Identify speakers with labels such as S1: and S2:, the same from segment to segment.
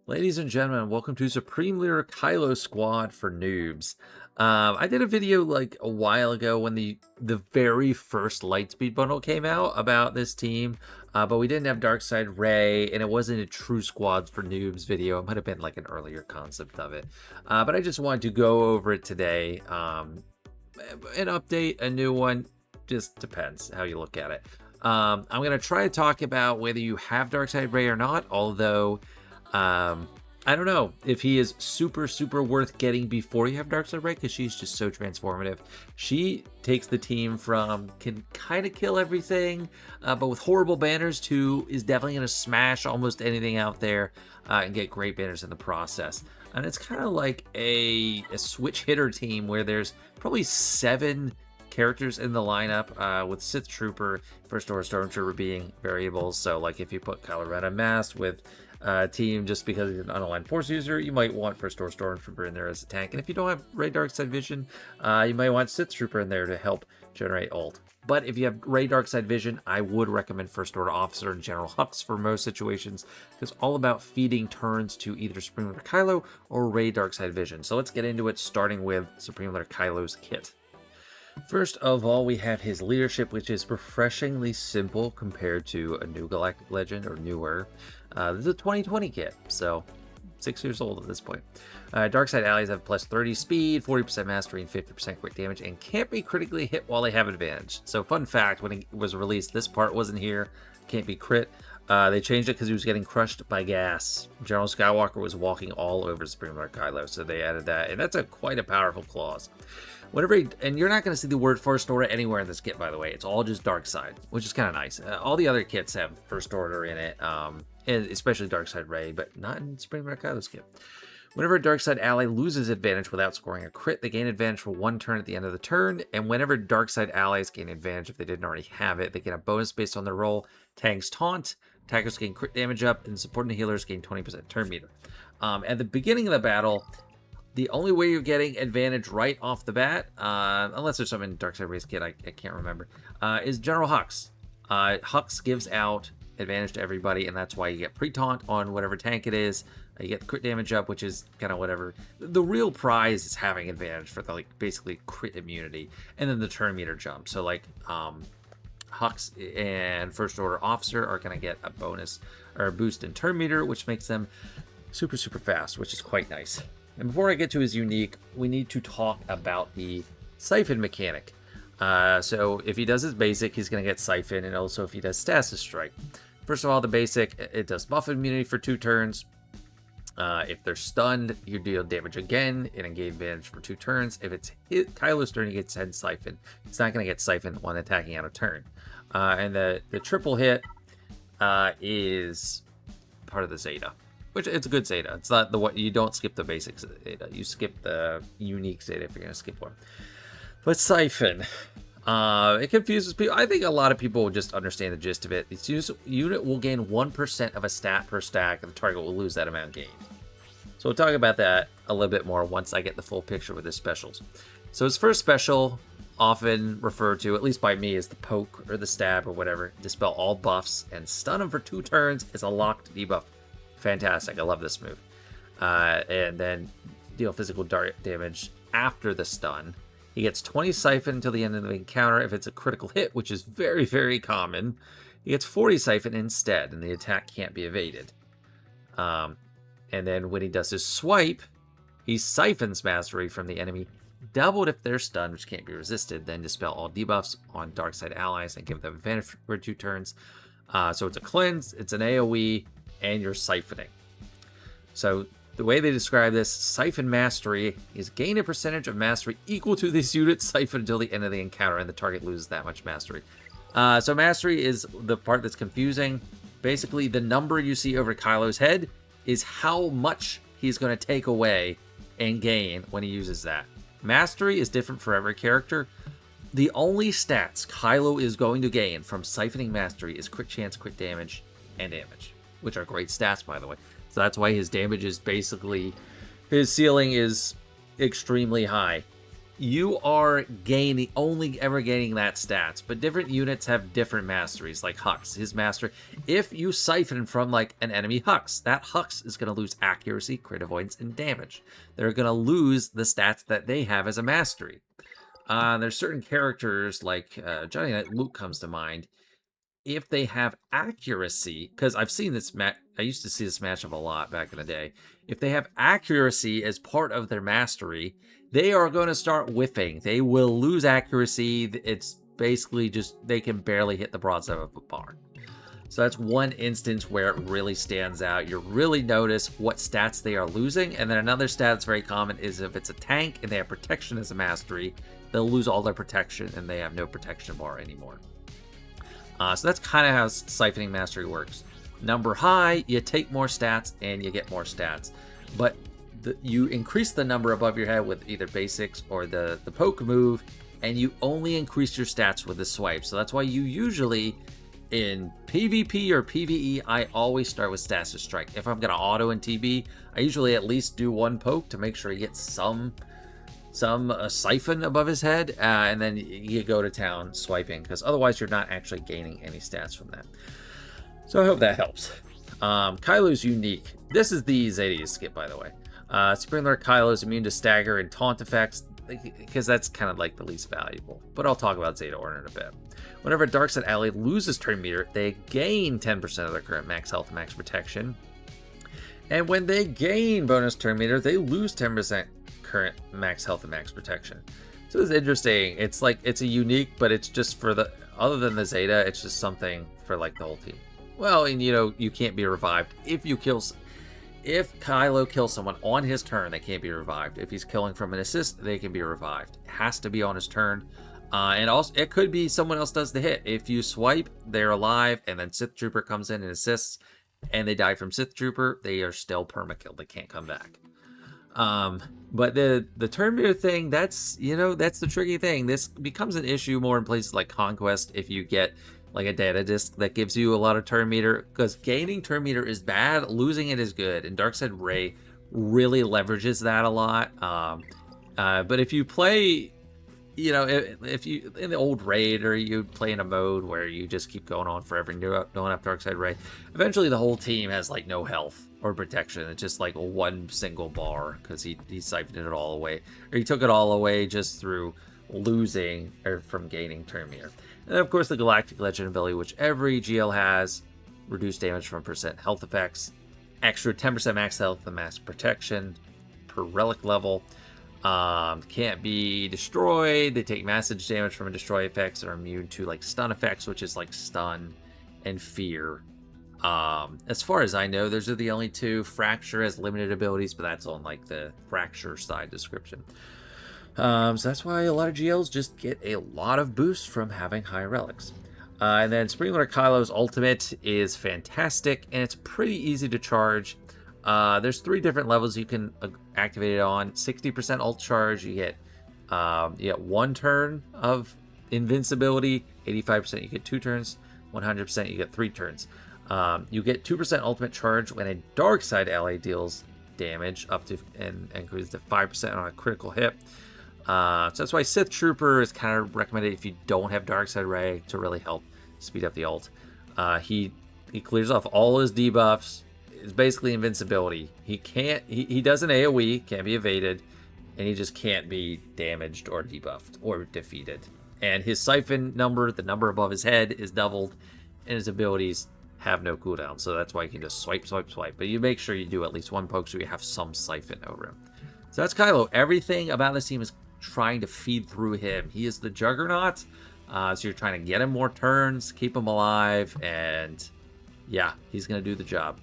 S1: Ladies and gentlemen, welcome to Supreme Leader Kylo Squad for Noobs. I did a video like a while ago when the very first Lightspeed bundle came out about this team, but we didn't have Dark Side Rey, and it wasn't a true Squads for Noobs video. It might have been like an earlier concept of it, but I just wanted to go over it today. An update, a new one, just depends how you look at it. I'm gonna try to talk about whether you have Dark Side Rey or not, although. I don't know if he is super worth getting before you have Dark Side Rey, because she's just so transformative. She takes the team from can kind of kill everything, but with horrible banners to is definitely going to smash almost anything out there and get great banners in the process. And it's kind of like a switch hitter team where there's probably 7 characters in the lineup, with Sith Trooper, First Order Stormtrooper being variables. So like if you put Kylo Ren unmasked with team just because he's an unaligned force user, you might want First Order Stormtrooper in there as a tank. And if you don't have Rey Dark Side Vision, you might want Sith Trooper in there to help generate ult. But if you have Rey Dark Side Vision, I would recommend First Order Officer and General Hux for most situations, because it's all about feeding turns to either Supreme Leader Kylo or Rey Dark Side Vision. So let's get into it, starting with Supreme Leader Kylo's kit. First of all, we have his leadership, which is refreshingly simple compared to a new Galactic Legend or newer. This is a 2020 kit, so 6 years old at this point. Dark Side allies have plus 30 speed, 40% mastery, and 50% crit damage, and can't be critically hit while they have advantage. So fun fact, when it was released, this part wasn't here. Can't be crit. They changed it because he was getting crushed by gas. General Skywalker was walking all over Supreme Leader Kylo, so they added that, and that's quite a powerful clause. And you're not going to see the word First Order anywhere in this kit, by the way. It's all just Dark Side, which is kind of nice. All the other kits have First Order in it, and especially Dark Side Rey, but not in Supreme Leader Kylo's kit. Whenever a Dark Side ally loses advantage without scoring a crit, they gain advantage for 1 turn at the end of the turn, and whenever Dark Side allies gain advantage if they didn't already have it, they get a bonus based on their roll. Tanks taunt, attackers gain crit damage up, and supporting healers gain 20% turn meter. At the beginning of the battle, the only way you're getting advantage right off the bat, unless there's something in Dark Side Rey's kit I can't remember, is General Hux. Hux gives out advantage to everybody, and that's why you get pre-taunt on whatever tank it is. You get the crit damage up, which is kind of whatever. The real prize is having advantage for the basically crit immunity, and then the turn meter jump. So like Hux and First Order Officer are going to get a bonus or a boost in turn meter, which makes them super fast, which is quite nice. And before I get to his unique, we need to talk about the Siphon mechanic. So if he does his basic, he's going to get Siphon, and also if he does Stasis Strike. First of all, the basic, it does buff immunity for 2 turns. If they're stunned, you deal damage again and gain advantage for 2 turns. If it's hit Kylo's turn, he gets head Siphon. He's not going to get Siphon when attacking out of turn. And the triple hit is part of the Zeta. Which it's a good Zeta. It's not the what you don't skip the basic Zeta. You skip the unique Zeta if you're gonna skip one. But Siphon, it confuses people. I think a lot of people will just understand the gist of it. Its unit will gain 1% of a stat per stack, and the target will lose that amount gained. So we'll talk about that a little bit more once I get the full picture with his specials. So his first special, often referred to, at least by me, as the poke or the stab or whatever, dispel all buffs and stun him for 2 turns, is a locked debuff. Fantastic. I love this move. And then deal physical damage after the stun. He gets 20 Siphon until the end of the encounter. If it's a critical hit, which is very common, he gets 40 Siphon instead, and the attack can't be evaded. And then when he does his swipe, he siphons mastery from the enemy, doubled if they're stunned, which can't be resisted, then dispel all debuffs on Dark Side allies and give them advantage for 2 turns. So it's a cleanse, it's an AoE, and you're siphoning. So the way they describe this, Siphon Mastery is gain a percentage of mastery equal to this unit's Siphon until the end of the encounter, and the target loses that much mastery. So Mastery is the part that's confusing. Basically, the number you see over Kylo's head is how much he's going to take away and gain when he uses that. Mastery is different for every character. The only stats Kylo is going to gain from Siphoning Mastery is crit chance, crit damage, and damage, which are great stats, by the way. So that's why his damage is basically, his ceiling is extremely high. you are only ever gaining that stats, but different units have different masteries, like Hux, his mastery. If you siphon from like an enemy Hux, that Hux is going to lose accuracy, crit avoidance, and damage. They're going to lose the stats that they have as a mastery. There's certain characters like Johnny Knight Luke comes to mind. If they have accuracy, because I've seen this I used to see this matchup a lot back in the day. If they have accuracy as part of their mastery, they are going to start whiffing. They will lose accuracy. It's basically just they can barely hit the broadside of a bar. So that's one instance where it really stands out. You really notice what stats they are losing. And then another stat that's very common is if it's a tank and they have protection as a mastery, they'll lose all their protection and they have no protection bar anymore. So that's kind of how siphoning mastery works. Number high, you take more stats and you get more stats. But you increase the number above your head with either basics or the poke move, and you only increase your stats with the swipe. So that's why you usually, in PvP or PvE, I always start with stats to strike. If I'm going to auto in TB, I usually at least do one poke to make sure he gets some siphon above his head, and then you go to town swiping, because otherwise you're not actually gaining any stats from that. So I hope that helps. Kylo's unique. This is the Zeta you skip, by the way. Supreme Leader Kylo is immune to stagger and taunt effects, because that's kind of like the least valuable. But I'll talk about Zeta Order in a bit. Whenever a Dark Side ally loses turn meter, they gain 10% of their current max health and max protection. And when they gain bonus turn meter, they lose 10% current max health and max protection. So it's interesting. It's like, it's a unique, but it's just for the, other than the Zeta, it's just something for like the whole team. Well, and you know, you can't be revived. If Kylo kills someone on his turn, they can't be revived. If he's killing from an assist, they can be revived. It has to be on his turn. And also, it could be someone else does the hit. If you swipe, they're alive, and then Sith Trooper comes in and assists, and they die from Sith Trooper, they are still permakill. They can't come back. But the turn meter thing, that's, you know, that's the tricky thing. This becomes an issue more in places like Conquest if you get like a data disk that gives you a lot of turn meter, because gaining turn meter is bad, losing it is good, and Dark Side Rey really leverages that a lot. But if you play, you know, if you in the old raid, or you play in a mode where you just keep going on forever and don't have Dark Side Rey, eventually the whole team has like no health or protection. It's just like one single bar, because he siphoned it all away, or he took it all away just through losing or from gaining turn meter. And then of course the Galactic Legend ability, which every GL has: reduced damage from percent health effects, extra 10% max health and max protection per relic level. Can't be destroyed. They take massive damage from destroy effects, and are immune to like stun effects, which is like stun and fear. As far as I know, those are the only two. Fracture has limited abilities, but that's on like the fracture side description. So that's why a lot of GLs just get a lot of boost from having high relics. And then Supreme Leader Kylo's ultimate is fantastic, and it's pretty easy to charge. There's 3 different levels you can activate it on. 60% ult charge, you get 1 turn of invincibility. 85% you get 2 turns. 100% you get 3 turns. You get 2% ultimate charge when a Dark Side ally deals damage, up to and increases to 5% on a critical hit. So that's why Sith Trooper is kind of recommended if you don't have Dark Side Rey, to really help speed up the ult. He clears off all his debuffs. It's basically invincibility. He does an AoE, can't be evaded, and he just can't be damaged or debuffed or defeated. And his siphon number, the number above his head, is doubled, and his abilities have no cooldown. So that's why you can just swipe. But you make sure you do at least 1 poke so you have some siphon over him. So that's Kylo. Everything about this team is trying to feed through him. He is the juggernaut. So you're trying to get him more turns, keep him alive, and yeah, he's going to do the job.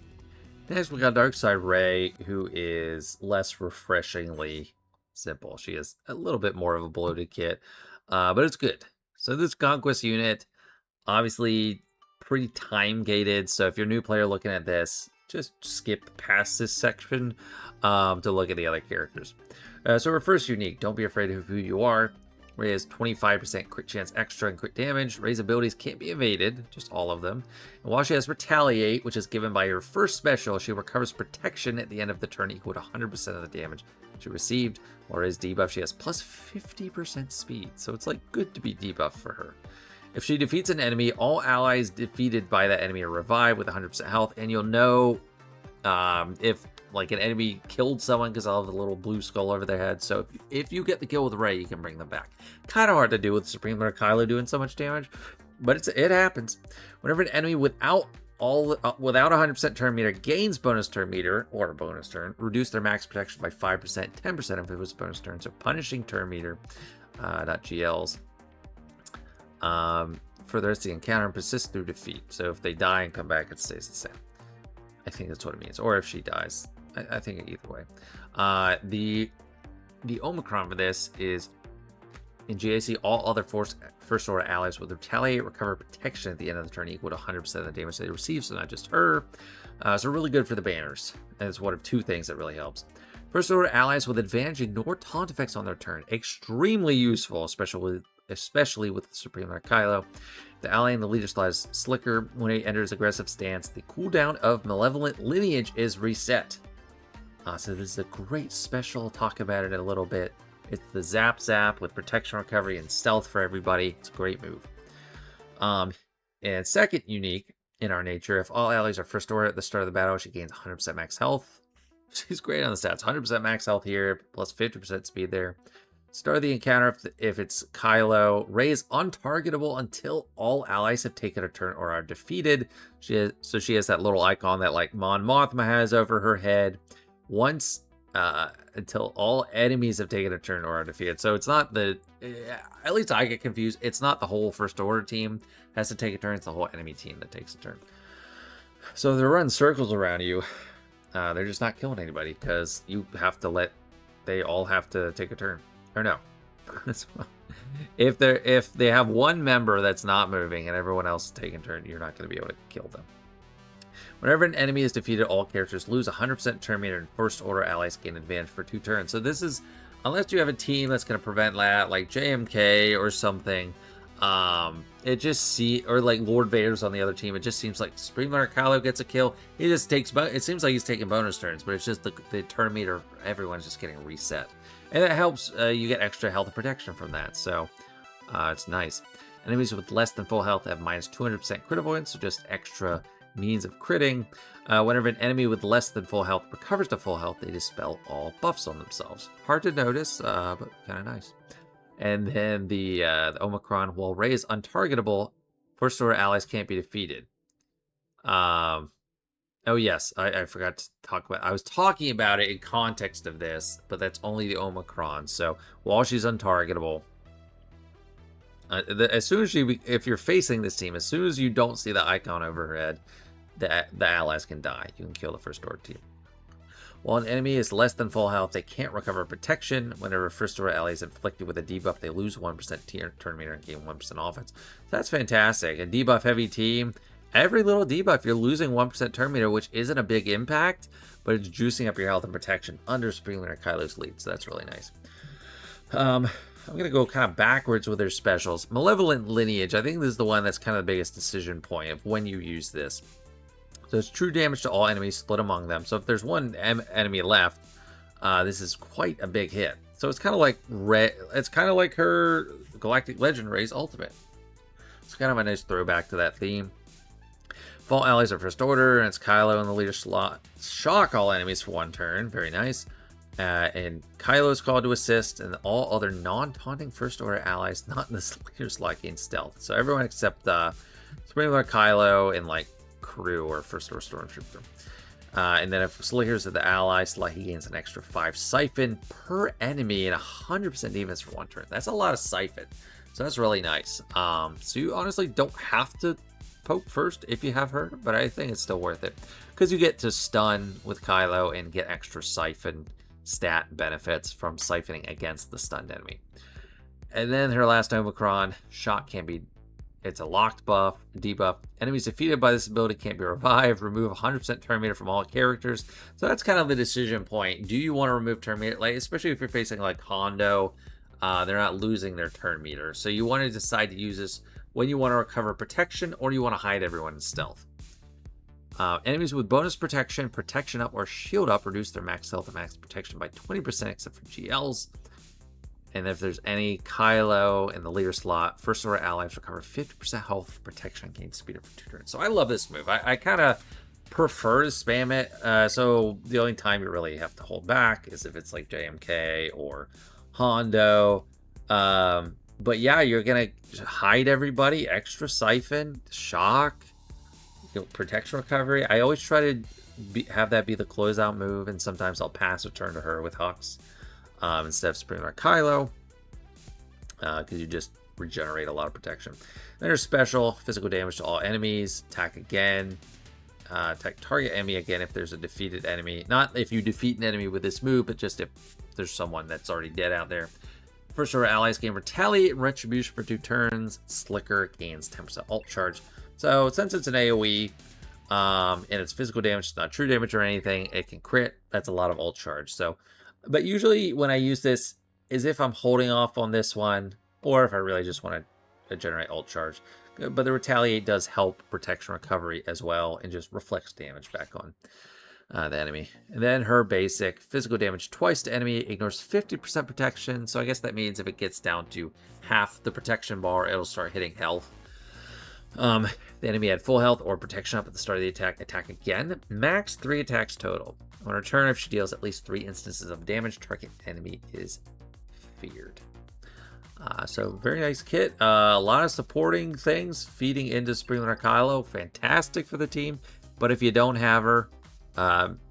S1: Next, we got Dark Side Rey, who is less refreshingly simple. She is a little bit more of a bloated kit, but it's good. So this Conquest unit, obviously pretty time-gated, so if you're a new player looking at this, just skip past this section to look at the other characters. So our first unique, don't be afraid of who you are. Rey has 25% crit chance extra and crit damage. Rey's abilities can't be evaded, just all of them. And while she has Retaliate, which is given by her first special, she recovers protection at the end of the turn equal to 100% of the damage she received. Or Rey's debuff, she has plus 50% speed, so it's like good to be debuffed for her. If she defeats an enemy, all allies defeated by that enemy are revived with 100% health, and you'll know if like an enemy killed someone because I'll have the little blue skull over their head. So if you get the kill with Rey, you can bring them back. Kind of hard to do with Supreme Leader Kylo doing so much damage, but it happens. Whenever an enemy without 100% turn meter gains bonus turn meter or a bonus turn, reduce their max protection by 5%, 10% if it was a bonus turn. So punishing turn meter .GLs for the rest of the encounter and persist through defeat. So if they die and come back, it stays the same. I think that's what it means. Or if she dies. I think either way. The Omicron for this is in GAC, all other first order allies will retaliate, recover protection at the end of the turn equal to 100% of the damage they receive, so not just her. So really good for the banners. And it's one of two things that really helps. First order allies with advantage ignore taunt effects on their turn. Extremely useful, especially with the Supreme Leader Kylo. The ally in the leader slot is Slicker. When he enters aggressive stance, the cooldown of Malevolent Lineage is reset. So this is a great special. I'll talk about it in a little bit. It's the Zap with protection recovery and stealth for everybody. It's a great move. And second unique in our nature, if all allies are first order at the start of the battle, she gains 100% max health. She's great on the stats. 100% max health here, plus 50% speed there. Start of the encounter, if it's Kylo, Rey is untargetable until all allies have taken a turn or are defeated. She has that little icon that like Mon Mothma has over her head. Once until all enemies have taken a turn or are defeated. So it's not at least I get confused. It's not the whole first order team has to take a turn. It's the whole enemy team that takes a turn. So they're running circles around you. They're just not killing anybody because you have to they all have to take a turn. Or no. If they have one member that's not moving and everyone else is taking a turn, you're not going to be able to kill them. Whenever an enemy is defeated, all characters lose 100% turn meter and first order allies gain advantage for 2 turns. So this is, unless you have a team that's going to prevent that, like JMK or something, it just or like Lord Vader's on the other team, it just seems like Supreme Leader Kylo gets a kill. He just it seems like he's taking bonus turns, but it's just the turn meter, everyone's just getting reset. And it helps you get extra health and protection from that, so it's nice. Enemies with less than full health have minus 200% crit avoidance, so just extra means of critting. Whenever an enemy with less than full health recovers to full health, they dispel all buffs on themselves. Hard to notice, but kind of nice. And then the Omicron, while Rey is untargetable, first order allies can't be defeated. Oh yes, I forgot to talk about. I was talking about it in context of this, but that's only the Omicron. So while she's untargetable, as soon as if you're facing this team, as soon as you don't see the icon over her head, the allies can die. You can kill the first order team. While an enemy is less than full health, they can't recover protection. Whenever first order ally is inflicted with a debuff, they lose 1% turn meter and gain 1% offense. So that's fantastic. A debuff heavy team. Every little debuff, you're losing 1% turn meter, which isn't a big impact, but it's juicing up your health and protection under Supreme Leader Kylo's lead, so that's really nice. I'm going to go kind of backwards with their specials. Malevolent Lineage, I think this is the one that's kind of the biggest decision point of when you use this. So it's true damage to all enemies split among them. So if there's one enemy left, this is quite a big hit. So it's kind of like it's kind of like her Galactic Legend Rey's ultimate. It's kind of a nice throwback to that theme. If all allies are first order, and it's Kylo in the leader slot, shock all enemies for 1 turn. Very nice. And Kylo is called to assist, and all other non-taunting first order allies not in this leader slot gain stealth. So everyone except Supreme Leader Kylo and like KRU or first order Stormtrooper. And then if Slicker's of the ally slot, he gains an extra 5 siphon per enemy and 100% defense for 1 turn. That's a lot of siphon. So that's really nice. So you honestly don't have to poke first if you have her, but I think it's still worth it because you get to stun with Kylo and get extra siphon stat benefits from siphoning against the stunned enemy. And then her last Omicron, shock can be, it's a locked buff, debuff. Enemies defeated by this ability can't be revived. Remove 100% turn meter from all characters. So that's kind of the decision point. Do you want to remove turn meter? Like, especially if you're facing like Hondo, They're not losing their turn meter. So you want to decide to use this when you want to recover protection or you want to hide everyone in stealth. Enemies with bonus protection, protection up, or shield up reduce their max health and max protection by 20% except for GLs. And if there's any Kylo in the leader slot, first order allies recover 50% health protection and gain speed up for 2 turns. So I love this move. I kind of prefer to spam it. So the only time you really have to hold back is if it's like JMK or Hondo. But yeah, you're going to hide everybody, extra siphon, shock, protection recovery. I always try to have that be the closeout move, and sometimes I'll pass a turn to her with Hux instead of Supreme Leader Kylo, because you just regenerate a lot of protection. Then there's special, physical damage to all enemies, attack again, attack target enemy again if there's a defeated enemy. Not if you defeat an enemy with this move, but just if there's someone that's already dead out there. First order allies gain retaliate and retribution for 2 turns. Slicker gains 10% ult charge. So since it's an AoE and it's physical damage, it's not true damage or anything, it can crit. That's a lot of ult charge. So, but usually when I use this is if I'm holding off on this one, or if I really just want to generate ult charge. But the retaliate does help protection recovery as well, and just reflects damage back on the enemy. And then her basic physical damage twice to enemy, ignores 50% protection. So I guess that means if it gets down to half the protection bar, it'll start hitting health. The enemy had full health or protection up at the start of the attack again. Max 3 attacks total. On her turn, if she deals at least 3 instances of damage, target enemy is feared. So very nice kit. A lot of supporting things, feeding into Supreme Leader Kylo. Fantastic for the team. But if you don't have her,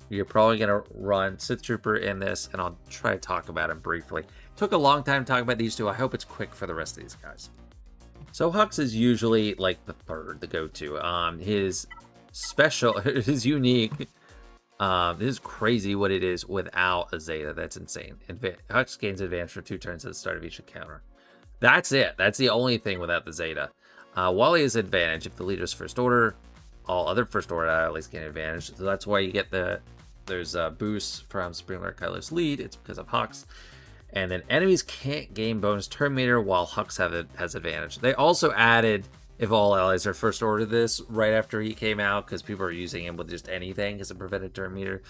S1: you're probably going to run Sith Trooper in this, and I'll try to talk about him briefly. Took a long time to talk about these two. I hope it's quick for the rest of these guys. So Hux is usually like the third, the go-to. His special, his unique, this is crazy what it is without a Zeta. That's insane. Hux gains advantage for 2 turns at the start of each encounter. That's it. That's the only thing without the Zeta. While he has advantage, if the leader's first order, all other first order allies gain advantage. So that's why you get there's a boost from Supreme Leader Kylo's lead. It's because of Hux. And then enemies can't gain bonus turn meter while Hux has advantage. They also added, if all allies are first order, this right after he came out, because people are using him with just anything as a prevented turn meter.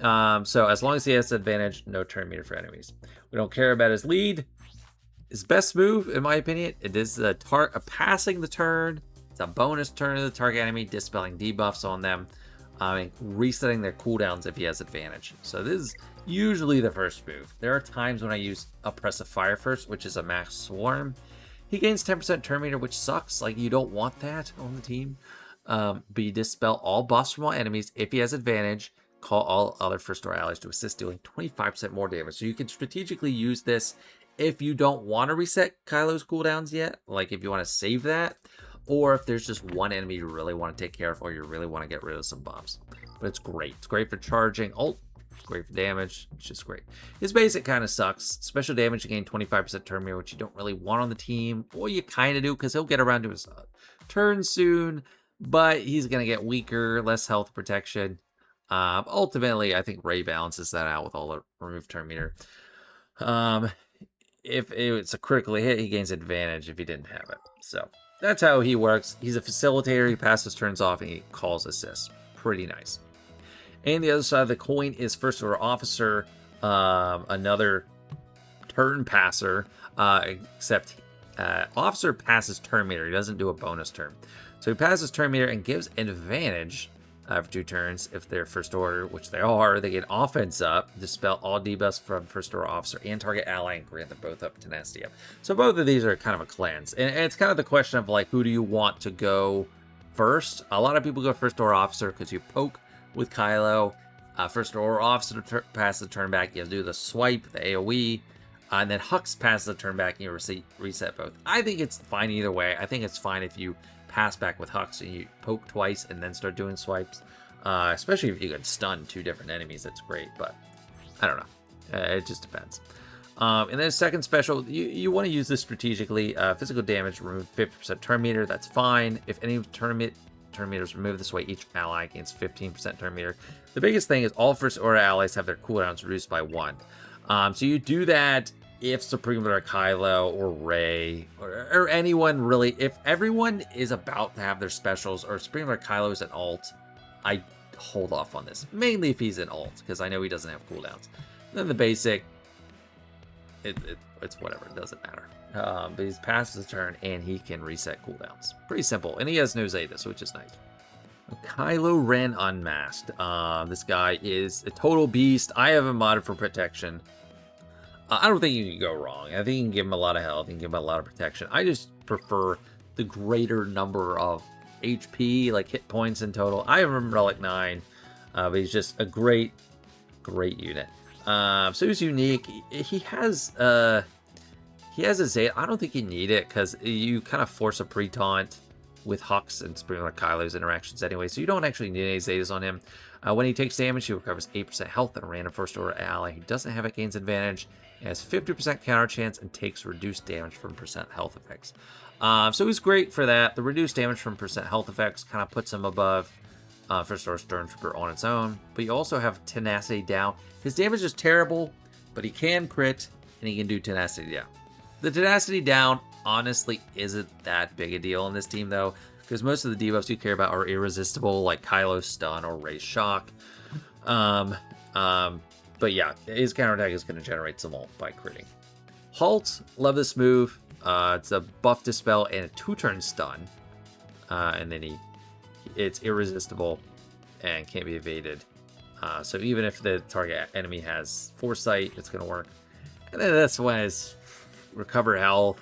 S1: So as long as he has advantage, no turn meter for enemies. We don't care about his lead. His best move, in my opinion, it is passing the turn. It's a bonus turn to the target enemy, dispelling debuffs on them, and resetting their cooldowns if he has advantage. So this is usually the first move. There are times when I use Oppressive Fire first, which is a max swarm. He gains 10% turn meter, which sucks. Like, you don't want that on the team. But you dispel all buffs from all enemies. If he has advantage, call all other first order allies to assist, dealing 25% more damage. So you can strategically use this if you don't want to reset Kylo's cooldowns yet. Like, if you want to save that. Or if there's just one enemy you really want to take care of, or you really want to get rid of some buffs. But it's great. It's great for charging ult. It's great for damage. It's just great. His basic kind of sucks. Special damage, you gain 25% turn meter, which you don't really want on the team. Or you kind of do, because he'll get around to his turn soon. But he's going to get weaker, less health protection. Ultimately, I think Rey balances that out with all the removed turn meter. If it's a critically hit, he gains advantage if he didn't have it. So that's how he works. He's a facilitator. He passes turns off and he calls assists. Pretty nice. And the other side of the coin is First Order Officer, another turn passer, except Officer passes turn meter. He doesn't do a bonus turn. So he passes turn meter and gives an advantage for 2 turns if they're First Order, which they are. They get offense up, dispel all debuffs from First Order Officer and target ally, and grant them both up tenacity up. So both of these are kind of a cleanse. And it's kind of the question of, like, who do you want to go first? A lot of people go First Order Officer because you poke with Kylo. First Order Officer passes the turn back. You do the swipe, the AoE, and then Hux passes the turn back and you reset both. I think it's fine either way. I think it's fine if you pass back with Hux and you poke twice and then start doing swipes. Especially if you can stun 2 different enemies, that's great. But I don't know. It just depends. And then second special, you want to use this strategically. Physical damage, remove 50% turn meter. That's fine. If any turn meters removed this way, each ally gains 15% turn meter. The biggest thing is all First Order allies have their cooldowns reduced by 1. So you do that if Supreme Leader Kylo or Rey or anyone really, if everyone is about to have their specials or Supreme Leader Kylo is an alt, I hold off on this. Mainly if he's an alt, because I know he doesn't have cooldowns. Then the basic, it's whatever, it doesn't matter. But he's past his turn and he can reset cooldowns. Pretty simple. And he has no Zeta, which is nice. Kylo Ren Unmasked. This guy is a total beast. I have him modded for protection. I don't think you can go wrong. I think you can give him a lot of health. You can give him a lot of protection. I just prefer the greater number of HP, like hit points in total. I have him Relic 9, but he's just a great unit. So he's unique. He has a Zeta. I don't think you need it because you kind of force a pre-taunt with Hux and Supreme Leader Kylo's interactions anyway, so you don't actually need any Zetas on him. When he takes damage, he recovers 8% health, and a random first order ally who doesn't have it gains advantage. He has 50% counter chance and takes reduced damage from percent health effects. So he's great for that. The reduced damage from percent health effects kind of puts him above first order Stormtrooper on its own. But you also have tenacity down. His damage is terrible, but he can crit and he can do tenacity down. The tenacity down honestly isn't that big a deal in this team though, because most of the debuffs you care about are irresistible, like Kylo's stun or Rey's shock. But yeah, his counterattack is going to generate some ult by critting. Halt, love this move. It's a buff dispel and a 2-turn stun, and then it's irresistible and can't be evaded. So even if the target enemy has foresight, it's going to work. And then that's when it's recover health,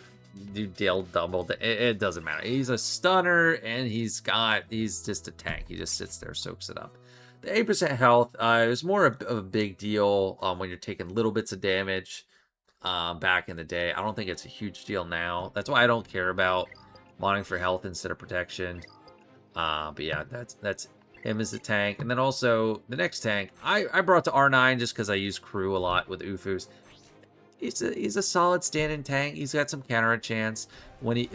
S1: do deal double. It doesn't matter. He's a stunner and he's just a tank. He just sits there, soaks it up. The 8% health is more of a big deal when you're taking little bits of damage back in the day. I don't think it's a huge deal now. That's why I don't care about modding for health instead of protection. But yeah, that's him as a tank. And then also the next tank, I brought to R9 just because I use KRU a lot with Ufus. He's a solid stand-in tank. He's got some counter chance. This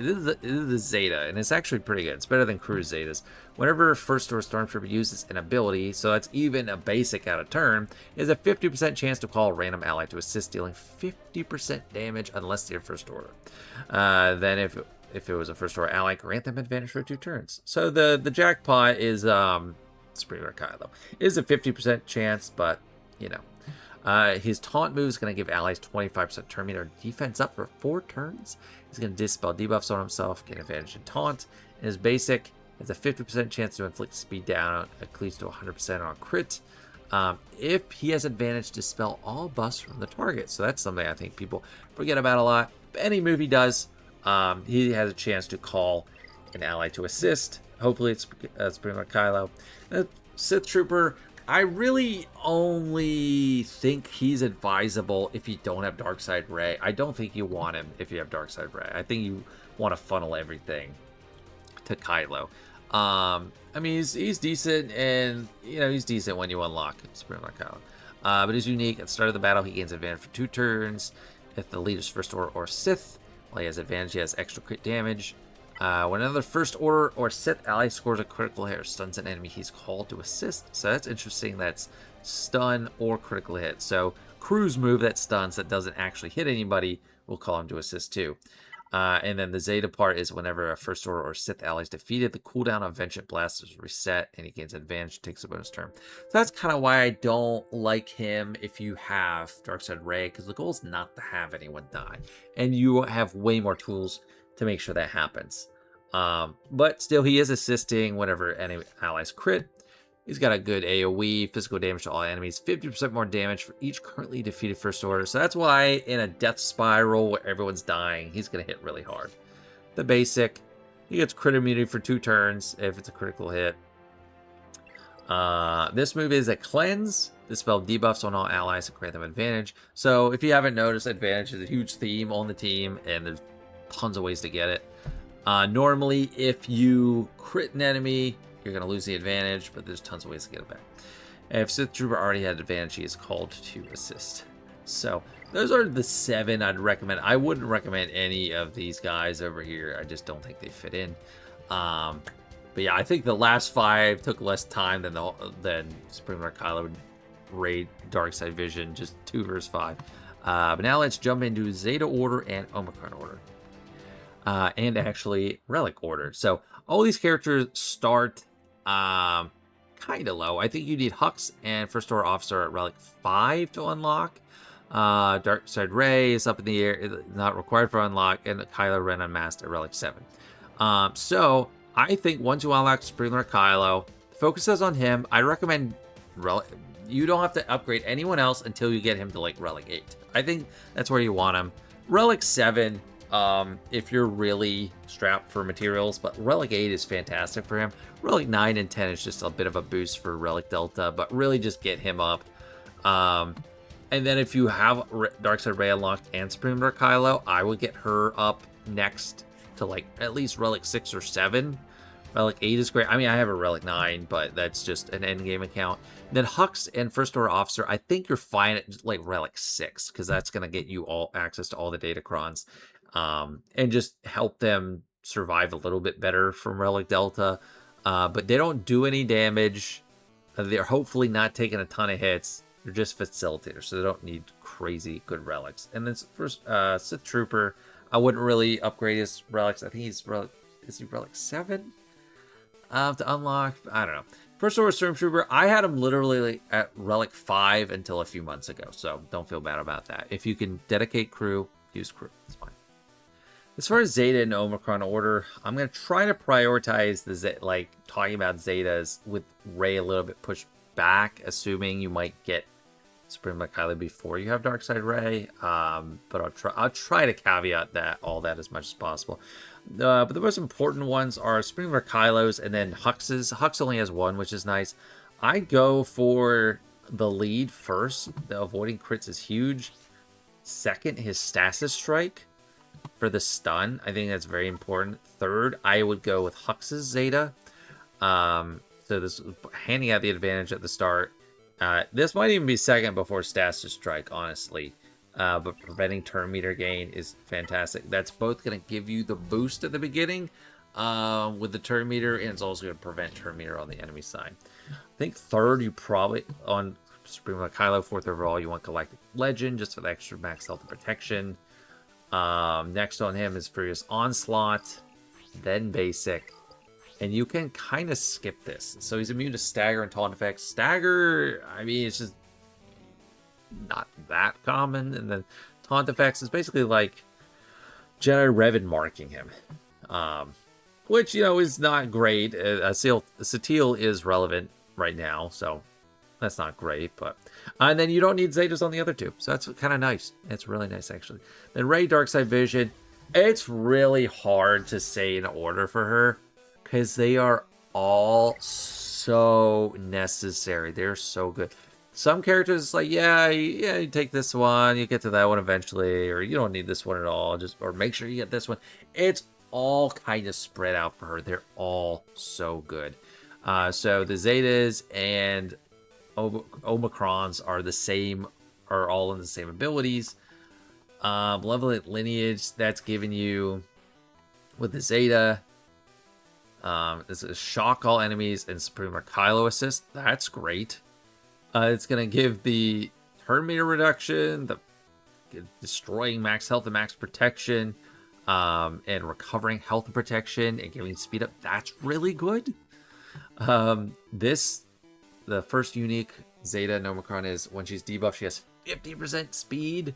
S1: is the Zeta, and it's actually pretty good. It's better than KRU's Zetas. Whenever first order Stormtrooper uses an ability, so that's even a basic out of turn, is a 50% chance to call a random ally to assist, dealing 50% damage unless they're first order. Then if it was a first order ally, grant them advantage for 2 turns. So the jackpot is Supreme Leader Kylo. It is a 50% chance, but you know. His taunt move is going to give allies 25% turn meter defense up for 4 turns. He's going to dispel debuffs on himself, get advantage in taunt. And his basic has a 50% chance to inflict speed down at least to 100% on crit. If he has advantage, dispel all buffs from the target. So that's something I think people forget about a lot. But any move he does, he has a chance to call an ally to assist. Hopefully it's Supreme Leader Kylo. Sith Trooper, I really only think he's advisable if you don't have Dark Side Rey. I don't think you want him if you have Dark Side Rey. I think you want to funnel everything to Kylo. I mean, he's decent, and you know he's decent when you unlock Supreme Leader Kylo. But he's unique. At the start of the battle, he gains advantage for 2 turns. If the leader's first order or Sith, while he has advantage, he has extra crit damage. When another first order or Sith ally scores a critical hit or stuns an enemy, he's called to assist. So that's interesting. That's stun or critical hit. So KRU's move that stuns that doesn't actually hit anybody will call him to assist too. And then the Zeta part is whenever a first order or Sith ally is defeated, the cooldown of Vengeance Blast is reset and he gains advantage, takes a bonus turn. So that's kind of why I don't like him if you have Dark Side Rey, because the goal is not to have anyone die. And you have way more tools to make sure that happens. But still, he is assisting whenever any allies crit. He's got a good AoE, physical damage to all enemies, 50% more damage for each currently defeated first order. So that's why in a death spiral where everyone's dying, he's going to hit really hard. The basic, he gets crit immunity for 2 turns if it's a critical hit. This move is a cleanse. Dispel debuffs on all allies and grant them advantage. So if you haven't noticed, advantage is a huge theme on the team, and there's tons of ways to get it. Normally, if you crit an enemy, you're going to lose the advantage, but there's tons of ways to get it back. And if Sith Trooper already had advantage, he is called to assist. So those are the 7 I'd recommend. I wouldn't recommend any of these guys over here. I just don't think they fit in. But yeah, I think the last 5 took less time than Supreme Leader Kylo, Rey, Dark Side Vision, just 2 versus 5. But now let's jump into Zeta order and Omicron order. And actually Relic order. So all these characters start kind of low. I think you need Hux and First Order Officer at Relic 5 to unlock. Dark Side Rey is up in the air, not required for unlock, and Kylo Ren Unmasked at Relic 7. So I think once you unlock Supreme Leader Kylo, focuses on him. I recommend you don't have to upgrade anyone else until you get him to like Relic 8. I think that's where you want him. Relic 7, if you're really strapped for materials, but Relic 8 is fantastic for him. Relic 9 and 10 is just a bit of a boost for Relic Delta, but really just get him up. And then if you have Dark Side Rey unlocked and Supreme Leader Kylo, I would get her up next to like at least Relic 6 or 7. Relic 8 is great. I mean, I have a Relic 9, but that's just an endgame account. And then Hux and First Order Officer, I think you're fine at like Relic 6, because that's going to get you all access to all the Datacrons, and just help them survive a little bit better from Relic Delta. But they don't do any damage. They're hopefully not taking a ton of hits. They're just facilitators, so they don't need crazy good relics. And then first, Sith Trooper, I wouldn't really upgrade his relics. I think he's Relic, is he Relic 7? To unlock, I don't know. First Order Stormtrooper, I had him literally at Relic 5 until a few months ago, so don't feel bad about that. If you can dedicate crew, use crew. It's fine. As far as Zeta and Omicron order, I'm going to try to prioritize the like talking about Zetas with Rey a little bit pushed back, assuming you might get Supreme Leader Kylo before you have Dark Side Rey. But I'll try to caveat all that as much as possible. But the most important ones are Supreme Leader Kylo's and then Hux's. Hux only has one, which is nice. I go for the lead first. The avoiding crits is huge. Second, his stasis strike for the stun. I think that's very important. Third, I would go with Hux's Zeta. So this handing out the advantage at the start. This might even be second before stasis strike, honestly. But preventing turn meter gain is fantastic. That's both going to give you the boost at the beginning with the turn meter, and it's also going to prevent turn meter on the enemy side. I think third, you probably, on Supreme Leader Kylo, fourth overall, you want Galactic Legend, just for the extra max health and protection. Next on him is Furious Onslaught, then Basic. And you can kind of skip this. So he's immune to Stagger and Taunt effects. Stagger, I mean, it's just not that common. And then Taunt effects is basically like Jedi Revan marking him. Which, you know, is not great. Satele is relevant right now, so that's not great. But and then you don't need Zetas on the other two. So that's kind of nice. It's really nice, actually. Then Rey Dark Side Vision. It's really hard to say in order for her, because they are all so necessary. They're so good. Some characters, it's like, yeah, you take this one, you get to that one eventually, or you don't need this one at all, or make sure you get this one. It's all kind of spread out for her. They're all so good. So the Zetas and Omicrons are all in the same abilities. Malevolent Lineage, that's giving you, with the Zeta, this is shock all enemies and Supreme Leader Kylo assist. That's great. It's going to give the turn meter reduction, the destroying max health and max protection, and recovering health and protection and giving speed up. That's really good. The first unique Zeta and Omicron is when she's debuffed, she has 50% speed.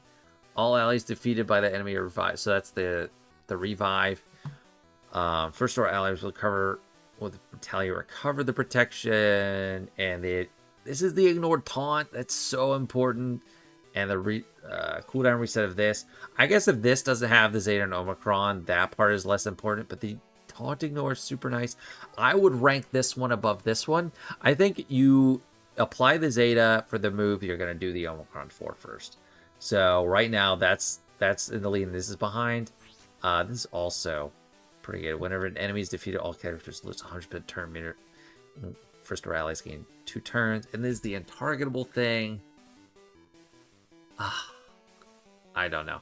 S1: All allies defeated by the enemy are revived. So that's the revive. First Order allies will recover the protection, and this is the ignored taunt. That's so important. And the cooldown reset of this. I guess if this doesn't have the Zeta and Omicron, that part is less important, but the taunt ignore is super nice. I would rank this one above this one. I think you apply the Zeta for the move, you're going to do the Omicron for first. So right now, that's in the lead, and this is behind. This is also pretty good. Whenever an enemy is defeated, all characters lose 100% turn meter. First Order allies gain 2 turns. And this is the untargetable thing. I don't know.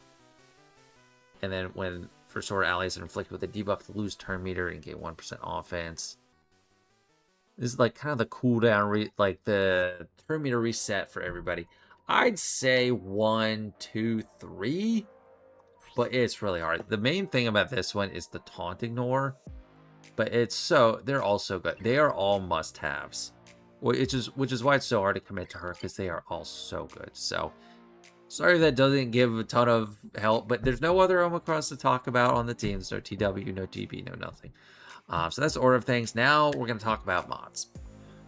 S1: And then when First Order allies are inflicted with a debuff, they lose turn meter and gain 1% offense. This is like kind of the cooldown, like the turn meter reset for everybody. I'd say 1, 2, 3, but it's really hard. The main thing about this one is the taunt ignore, but they're all so good. They are all must-haves, which is why it's so hard to commit to her, because they are all so good. So sorry that doesn't give a ton of help, but there's no other Omicrons to talk about on the teams. No TW, no TB, no nothing. So that's the order of things. Now we're going to talk about mods.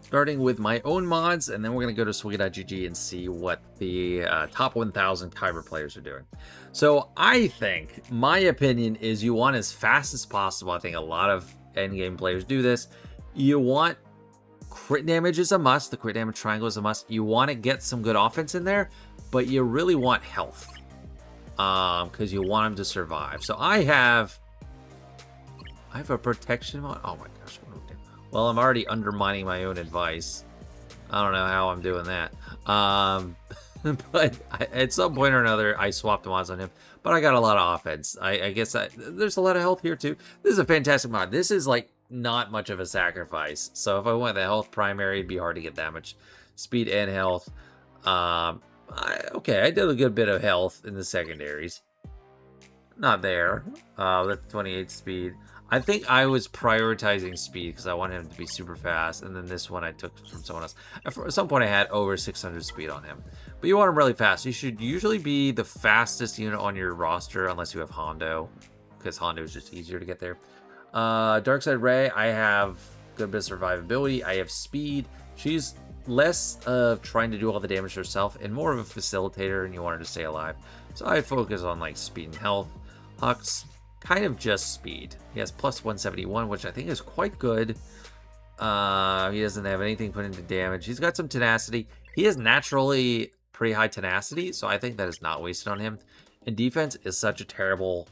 S1: Starting with my own mods, and then we're going to go to Swiggy.gg and see what the top 1,000 Kyber players are doing. So I think, my opinion is you want as fast as possible. I think a lot of endgame players do this. You want crit damage is a must. The crit damage triangle is a must. You want to get some good offense in there, but you really want health, because you want them to survive. So I have a protection mod. Oh my gosh, what am I doing? Well, I'm already undermining my own advice. I don't know how I'm doing that. But at some point or another, I swapped the mods on him. But I got a lot of offense. I guess there's a lot of health here too. This is a fantastic mod. This is like not much of a sacrifice. So if I went the health primary, it'd be hard to get that much speed and health. Okay, I did a good bit of health in the secondaries. Not there. With 28 speed. I think I was prioritizing speed because I wanted him to be super fast, and then this one I took from someone else. At some point I had over 600 speed on him. But you want him really fast. You should usually be the fastest unit on your roster unless you have Hondo, because Hondo is just easier to get there. Dark Side Rey, I have good bit of survivability. I have speed. She's less of trying to do all the damage herself and more of a facilitator, and you want her to stay alive. So I focus on like speed and health. Hux, kind of just speed. He has plus 171, which I think is quite good. He doesn't have anything put into damage. He's got some tenacity. He is naturally pretty high tenacity, so I think that is not wasted on him. And defense is such a terrible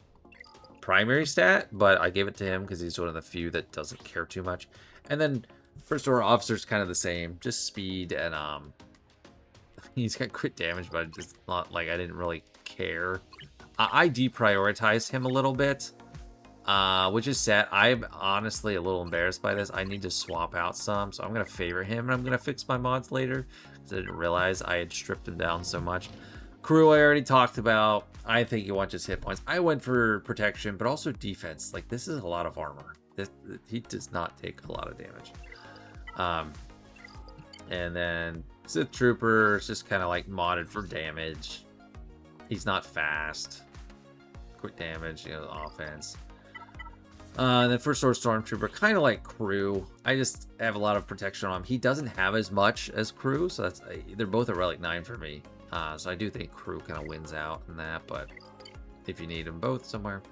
S1: primary stat, but I gave it to him because he's one of the few that doesn't care too much. And then first order officer's kind of the same, just speed, and he's got crit damage, but it's not like I didn't really care. I deprioritized him a little bit, which is sad. I'm honestly a little embarrassed by this. I need to swap out some, so I'm going to favor him, and I'm going to fix my mods later, because I didn't realize I had stripped him down so much. Crew I already talked about. I think you want just hit points. I went for protection, but also defense. Like, this is a lot of armor. He does not take a lot of damage. And then Sith Trooper is just kind of like modded for damage. He's not fast. Quick damage, offense. Then first order Stormtrooper, kind of like Crew. I just have a lot of protection on him. He doesn't have as much as Crew, so they're both a Relic 9 for me. So I do think Crew kind of wins out in that, but if you need them both somewhere,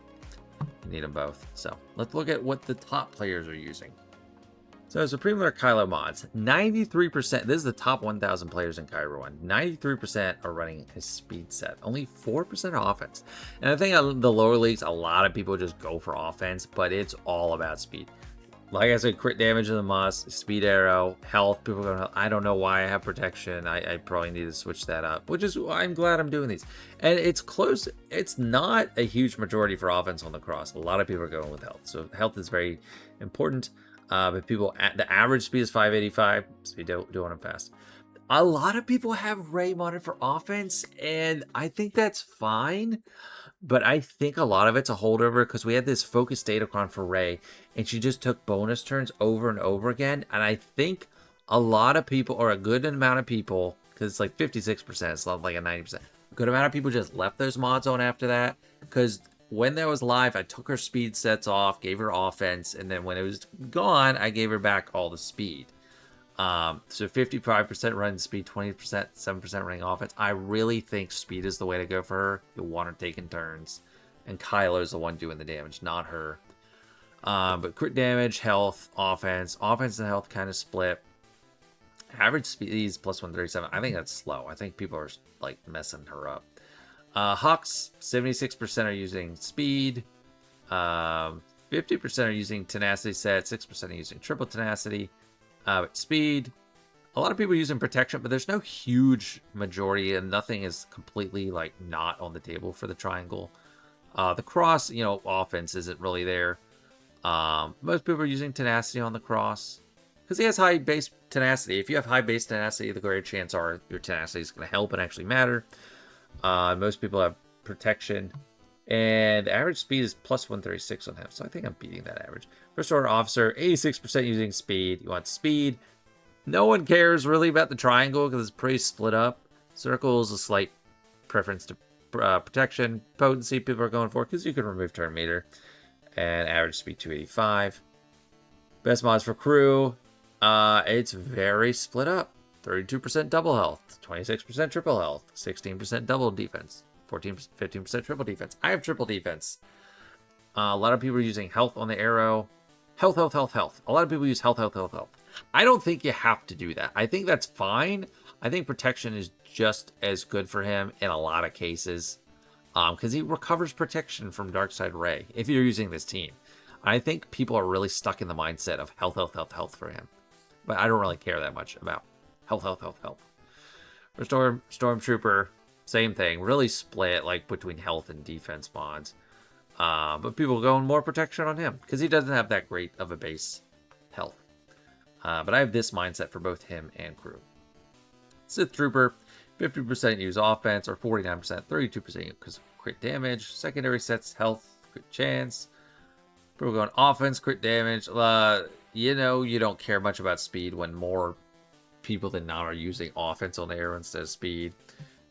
S1: you need them both. So let's look at what the top players are using. So Supreme Leader Kylo mods, 93%, this is the top 1,000 players in KRU 1, 93% are running his speed set, only 4% are offense. And I think on the lower leagues, a lot of people just go for offense, but it's all about speed. Like I said, crit damage is a must, speed arrow, health, people go, I don't know why I have protection, I probably need to switch that up, which is, I'm glad I'm doing these. And it's close, it's not a huge majority for offense on the cross, a lot of people are going with health, so health is very important. But people, the average speed is 585, so you don't want them fast. A lot of people have Rey modded for offense, and I think that's fine. But I think a lot of it's a holdover because we had this focus datacron for Rey, and she just took bonus turns over and over again. And I think a lot of people, or a good amount of people, because it's like 56%, it's not like a 90%. A good amount of people just left those mods on after that because when that was live, I took her speed sets off, gave her offense, and then when it was gone, I gave her back all the speed. So 55% running speed, 20%, 7% running offense. I really think speed is the way to go for her. You'll want her taking turns. And Kylo's the one doing the damage, not her. But crit damage, health, offense. Offense and health kind of split. Average speed is plus 137. I think that's slow. I think people are like messing her up. Hux, 76% are using speed, 50% are using tenacity set, 6% are using triple tenacity, speed. A lot of people are using protection, but there's no huge majority, and nothing is completely like not on the table for the triangle. The cross, offense isn't really there. Most people are using tenacity on the cross. because he has high base tenacity. If you have high base tenacity, the greater chance are your tenacity is going to help and actually matter. Most people have protection, and average speed is plus 136 on him, so I think I'm beating that average. First order officer, 86% using speed. You want speed. No one cares really about the triangle because it's pretty split up. Circle is a slight preference to protection. Potency people are going for because you can remove turn meter. And average speed 285. Best mods for crew. It's very split up. 32% double health, 26% triple health, 16% double defense, 15% triple defense. I have triple defense. A lot of people are using health on the arrow. Health, health, health, health. A lot of people use health, health, health, health. I don't think you have to do that. I think that's fine. I think protection is just as good for him in a lot of cases. Because he recovers protection from Dark Side Rey if you're using this team. I think people are really stuck in the mindset of health, health, health, health for him. But I don't really care that much about health, health, health, health. For Stormtrooper, same thing. Really split like between health and defense mods. But people going more protection on him because he doesn't have that great of a base health. But I have this mindset for both him and crew. Sith Trooper, 50% use offense or 49%, 32% because crit damage. Secondary sets health, crit chance. People going offense, crit damage. You know, you don't care much about speed when more people than not are using offense on the arrow instead of speed.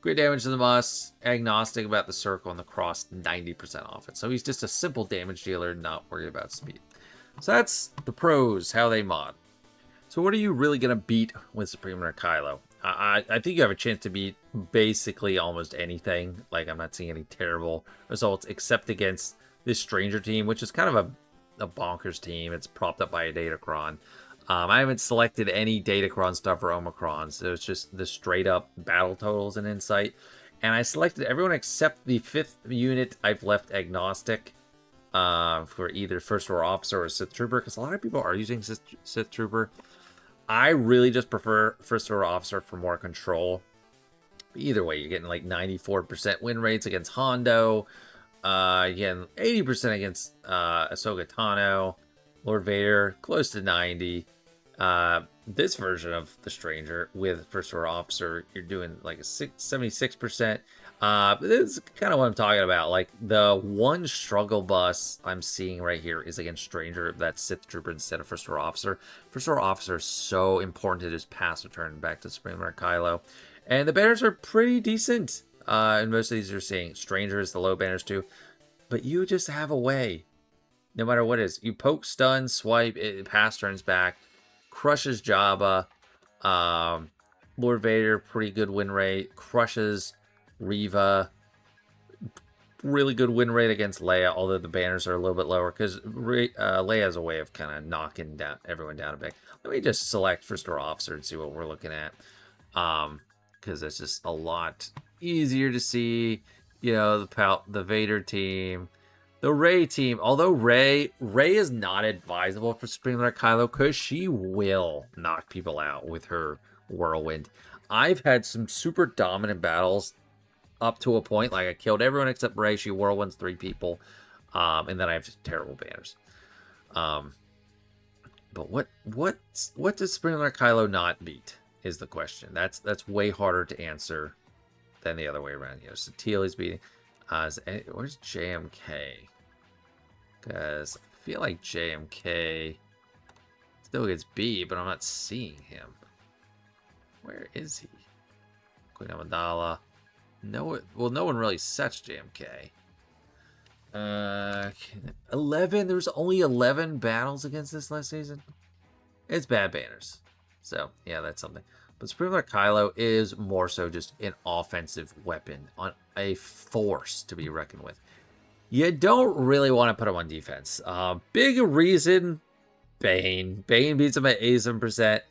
S1: Crit damage is a must. Agnostic about the circle and the cross, 90% offense. So he's just a simple damage dealer, not worried about speed. So that's the pros, how they mod. So what are you really going to beat with Supreme Leader Kylo? I think you have a chance to beat basically almost anything. Like, I'm not seeing any terrible results except against this Stranger team, which is kind of a bonkers team. It's propped up by a Datacron. I haven't selected any Datacron stuff for Omicron, so it's just the straight up battle totals and insight. And I selected everyone except the 5th unit. I've left agnostic for either First Order Officer or Sith Trooper, because a lot of people are using Sith Trooper. I really just prefer First Order Officer for more control. Either way, you're getting like 94% win rates against Hondo. Again, 80% against Ahsoka Tano. Lord Vader, close to 90. This version of the Stranger with First Order Officer, you're doing like a 76%. This is kind of what I'm talking about. Like, the one struggle bus I'm seeing right here is against Stranger. That's Sith Trooper instead of First Order Officer. First Order Officer is so important to just pass a turn back to Supreme Leader Kylo. And the banners are pretty decent. And most of these you're seeing. Stranger is the low banners too. But you just have a way. No matter what it is. You poke, stun, swipe, it pass turns back. Crushes Jabba. Lord Vader, pretty good win rate. Crushes Reva. Really good win rate against Leia, although the banners are a little bit lower because Leia has a way of kind of knocking everyone down a bit. Let me just select First Order Officer and see what we're looking at. Because it's just a lot easier to see. You know, the Vader team. The Rey team, although Rey is not advisable for Supreme Leader Kylo because she will knock people out with her whirlwind. I've had some super dominant battles up to a point. Like, I killed everyone except Rey. She whirlwinds 3 people. And then I have terrible banners. But what does Supreme Leader Kylo not beat is the question. That's way harder to answer than the other way around. You know, Satili's beating. Where's JMK? Because I feel like JMK still gets beat, but I'm not seeing him. Where is he? Queen Amidala. No, well, no one really sets JMK. 11. There was only 11 battles against this last season. It's bad banners. So, yeah, that's something. But Supreme Leader Kylo is more so just an offensive weapon, on a force to be reckoned with. You don't really want to put him on defense. Big reason, Bane. Bane beats him at 87%.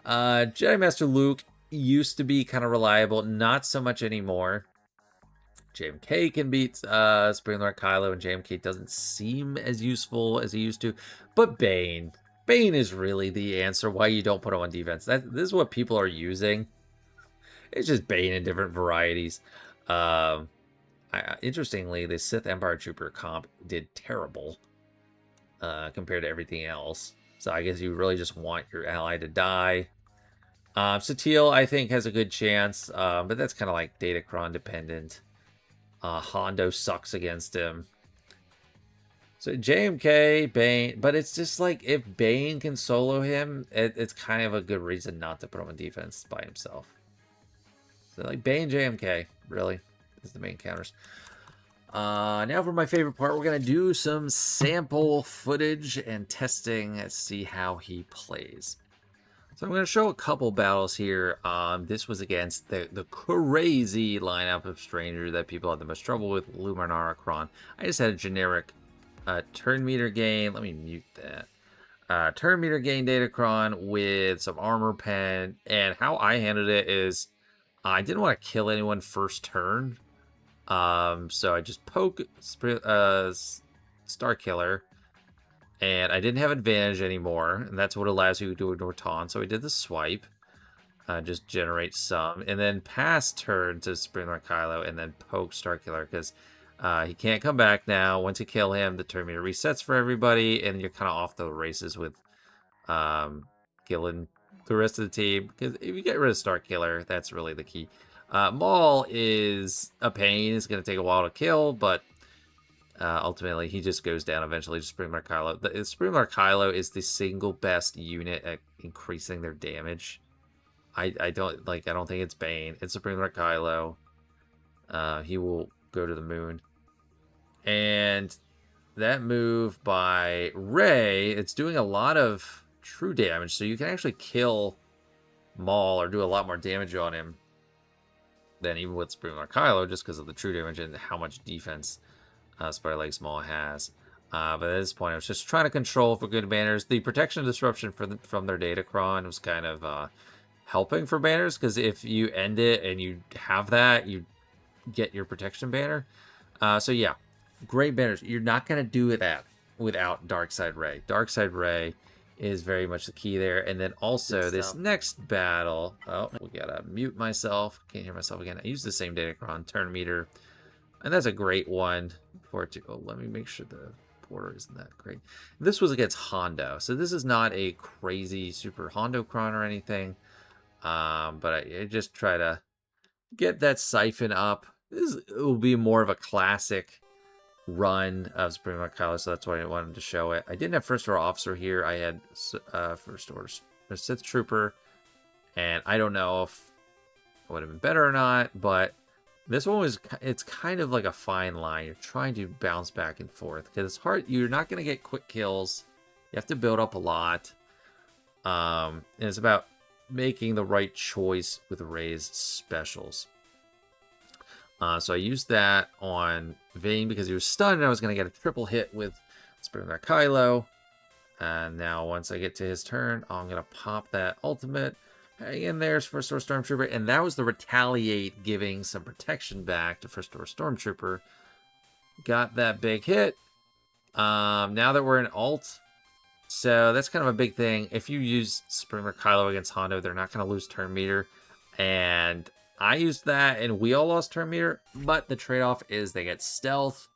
S1: Jedi Master Luke used to be kind of reliable, not so much anymore. JMK can beat Supreme Leader Kylo, and JMK doesn't seem as useful as he used to. But Bane is really the answer why you don't put him on defense. This is what people are using. It's just Bane in different varieties. Interestingly, the Sith Empire Trooper comp did terrible compared to everything else. So I guess you really just want your ally to die. Satele, I think, has a good chance, but that's kind of like Datacron dependent. Hondo sucks against him. So JMK, Bane, but it's just like if Bane can solo him, it's kind of a good reason not to put him on defense by himself. So like Bane, JMK, really, is the main counters. Now for my favorite part, we're going to do some sample footage and testing and see how he plays. So I'm going to show a couple battles here. This was against the crazy lineup of Stranger that people had the most trouble with, Luminarachron. I just had a generic turn meter gain. Let me mute that. Turn meter gain Datacron with some armor pen. And how I handled it is I didn't want to kill anyone first turn. So I just poke Star Killer. And I didn't have advantage anymore, and that's what allows you to do a Norton. So I did the swipe, just generate some, and then pass turn to Supreme Leader Kylo, and then poke Starkiller, because he can't come back now. Once you kill him, the turn meter resets for everybody, and you're kind of off the races with killing the rest of the team. Because if you get rid of Starkiller, that's really the key. Maul is a pain. It's going to take a while to kill, but ultimately, he just goes down eventually to Supreme Leader Kylo. The Supreme Leader Kylo is the single best unit at increasing their damage. I don't think it's Bane. It's Supreme Leader Kylo. He will go to the moon. And that move by Rey, it's doing a lot of true damage, so you can actually kill Maul or do a lot more damage on him than even with Supreme Leader Kylo, just because of the true damage and how much defense Spider Legs Maul has. But at this point, I was just trying to control for good banners. The protection disruption from their Datacron was kind of helping for banners, because if you end it and you have that, you get your protection banner. So yeah, great banners. You're not going to do that without Dark Side Rey. Dark Side Rey is very much the key there. And then also this next battle. Oh, we got to mute myself. Can't hear myself again. I use the same Datacron turn meter. And that's a great one for it to... Oh, let me make sure the border isn't that great. This was against Hondo. So this is not a crazy super Hondo-cron or anything. But I just try to get that siphon up. It will be more of a classic run of Supreme Leader Kylo, so that's why I wanted to show it. I didn't have First Order Officer here. I had First Order Sith Trooper. And I don't know if it would have been better or not, but... This one was, it's kind of like a fine line. You're trying to bounce back and forth because it's hard. You're not going to get quick kills. You have to build up a lot. And it's about making the right choice with Rey's specials. So I used that on Vane because he was stunned and I was going to get a triple hit with Supreme Leader Kylo. And now once I get to his turn, I'm going to pop that ultimate. Hang in there's First Order Stormtrooper, and that was the retaliate giving some protection back to First Order Stormtrooper. Got that big hit. Now that we're in alt, so that's kind of a big thing. If you use Supreme Leader Kylo against Hondo, they're not going to lose turn meter. And I used that, and we all lost turn meter, but the trade-off is they get stealth.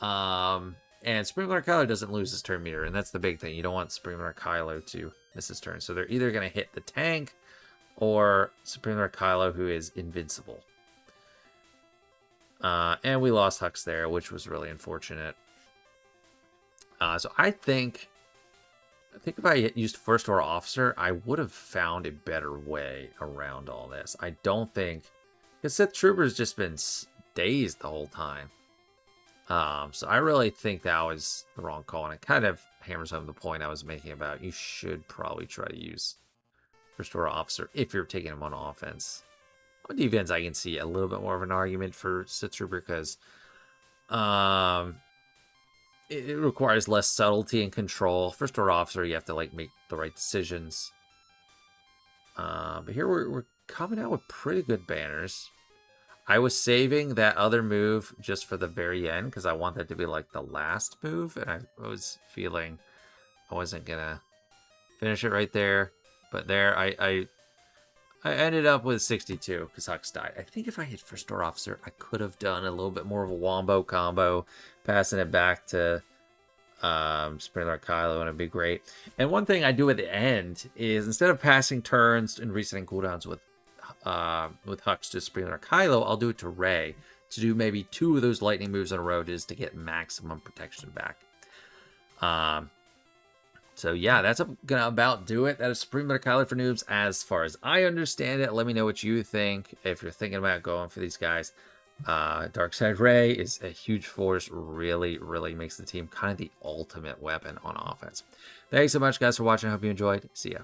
S1: And Supreme Leader Kylo doesn't lose his turn meter, and that's the big thing. You don't want Supreme Leader Kylo to miss his turn. So they're either going to hit the tank or Supreme Leader Kylo, who is invincible. And we lost Hux there, which was really unfortunate. So I think if I used First Order Officer, I would have found a better way around all this. I don't think... Because Sith Trooper's just been dazed the whole time. So I really think that was the wrong call, and it kind of hammers home the point I was making about you should probably try to use First Order Officer if you're taking him on offense. On defense, I can see a little bit more of an argument for Sith Trooper because it requires less subtlety and control. First Order Officer, you have to make the right decisions. But here we're coming out with pretty good banners. I was saving that other move just for the very end because I want that to be like the last move, and I was feeling I wasn't gonna finish it right there. But there, I ended up with 62 because Hux died. I think if I hit First Order Officer, I could have done a little bit more of a wombo combo, passing it back to Supreme Leader Kylo, and it'd be great. And one thing I do at the end is, instead of passing turns and resetting cooldowns with Hux to Supreme Leader Kylo, I'll do it to Rey to do maybe 2 of those lightning moves in a row just to get maximum protection back. So yeah, that's gonna about do it. That is Supreme Leader Kylo for noobs as far as I understand it. Let me know what you think if you're thinking about going for these guys. Dark Side Rey is a huge force, really makes the team kind of the ultimate weapon on offense. Thanks so much, guys, for watching. I hope you enjoyed. See ya.